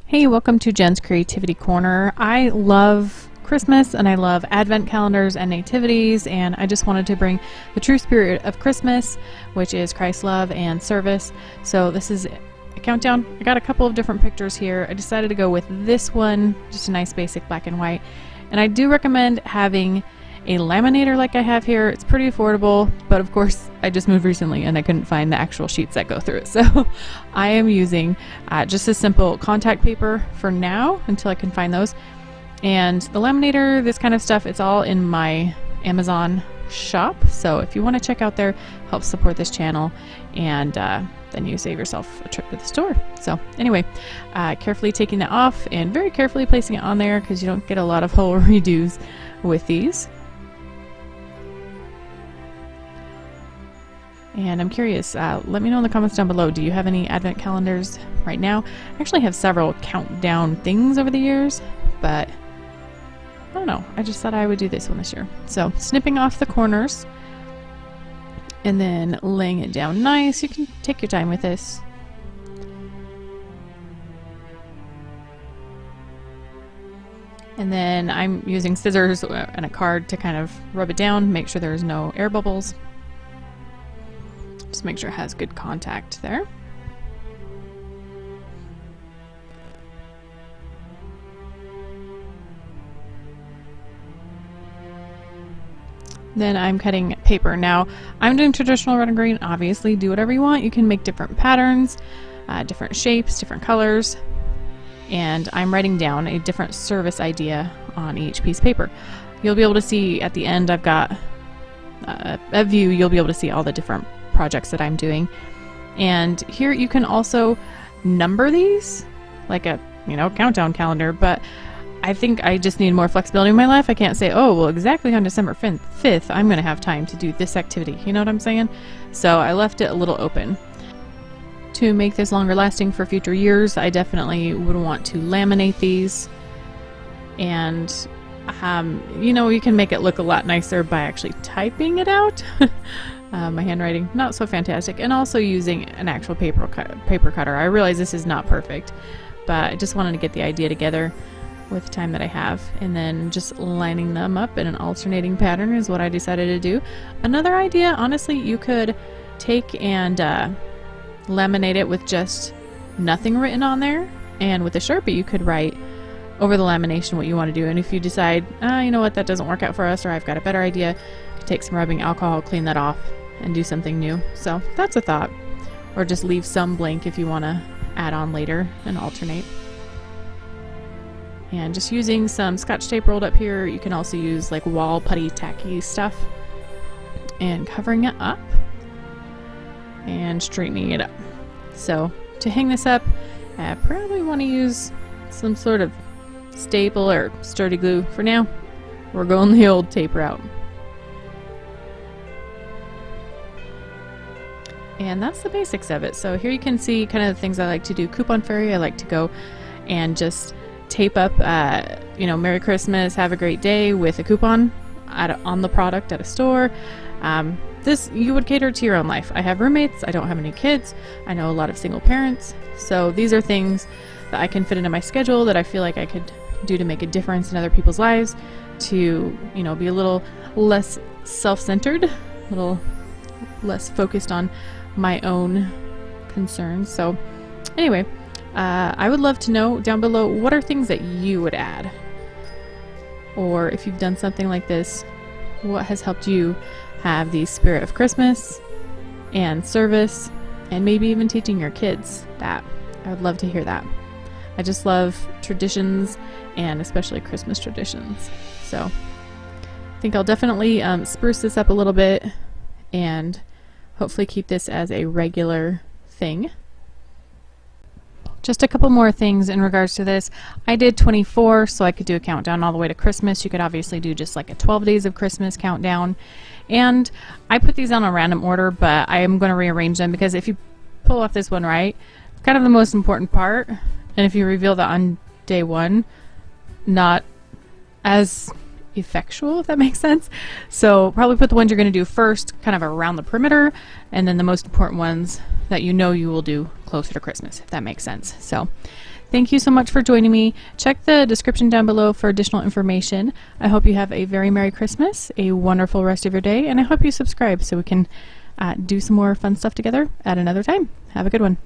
Hey, welcome to Jen's Creativity Corner. I love Christmas and I love advent calendars and nativities, and I just wanted to bring the true spirit of Christmas, which is Christ's love and service. So this is a countdown. I got a couple of different pictures here. I decided to go with this one, just a nice basic black and white. And I do recommend having a laminator like I have here. It's pretty affordable, but of course I just moved recently and I couldn't find the actual sheets that go through it. So I am using just a simple contact paper for now until I can find those. And the laminator, this kind of stuff, it's all in my Amazon shop. So if you want to check out there, help support this channel, and then you save yourself a trip to the store. So anyway, carefully taking that off and very carefully placing it on there because you don't get a lot of whole redos with these. And I'm curious, let me know in the comments down below, do you have any advent calendars right now? I actually have several countdown things over the years, but I don't know. I just thought I would do this one this year. So snipping off the corners and then laying it down nice. You can take your time with this. And then I'm using scissors and a card to kind of rub it down, make sure there's no air bubbles. Just make sure it has good contact there. Then I'm cutting paper. Now I'm doing traditional red and green. Obviously do whatever you want. You can make different patterns, different shapes, different colors. And I'm writing down a different service idea on each piece of paper. You'll be able to see at the end, I've got a view. You'll be able to see all the different projects that I'm doing. And here you can also number these like a countdown calendar, but I think I just need more flexibility in my life. I can't say, oh well, exactly on December 5th I'm gonna have time to do this activity, you know what I'm saying? So I left it a little open. To make this longer lasting for future years, I definitely would want to laminate these, and you can make it look a lot nicer by actually typing it out. My handwriting, not so fantastic, and also using an actual paper cutter. I realize this is not perfect, but I just wanted to get the idea together with the time that I have, and then just lining them up in an alternating pattern is what I decided to do. Another idea, honestly, you could take and laminate it with just nothing written on there, and with a Sharpie you could write over the lamination what you want to do. And if you decide, you know what, that doesn't work out for us, or I've got a better idea, you take some rubbing alcohol, clean that off, and do something new. So that's a thought. Or just leave some blank if you want to add on later and alternate. And just using some Scotch tape rolled up here. You can also use like wall putty tacky stuff, and covering it up and straightening it up. So to hang this up, I probably want to use some sort of staple or sturdy glue. For now, we're going the old tape route. And that's the basics of it. So here you can see kind of the things I like to do. Coupon fairy, I like to go and just tape up, Merry Christmas, have a great day with a coupon on the product at a store. This you would cater to your own life. I have roommates. I don't have any kids. I know a lot of single parents. So these are things that I can fit into my schedule that I feel like I could do to make a difference in other people's lives, to, be a little less self-centered, a little less focused on my own concerns. So anyway, I would love to know down below, what are things that you would add? Or if you've done something like this, what has helped you have the spirit of Christmas and service, and maybe even teaching your kids that? I would love to hear that. I just love traditions, and especially Christmas traditions. So I think I'll definitely spruce this up a little bit and hopefully keep this as a regular thing. Just a couple more things in regards to this. I did 24, so I could do a countdown all the way to Christmas. You could obviously do just like a 12 days of Christmas countdown. And I put these on a random order, but I am going to rearrange them, because if you pull off this one right, it's kind of the most important part. And if you reveal that on day one, not as effectual, if that makes sense. So probably put the ones you're going to do first kind of around the perimeter, and then the most important ones that you will do closer to Christmas, if that makes sense. So Thank you so much for joining me. Check the description down below for additional information. I hope you have a very Merry Christmas, a wonderful rest of your day, and I hope you subscribe so we can do some more fun stuff together at another time. Have a good one.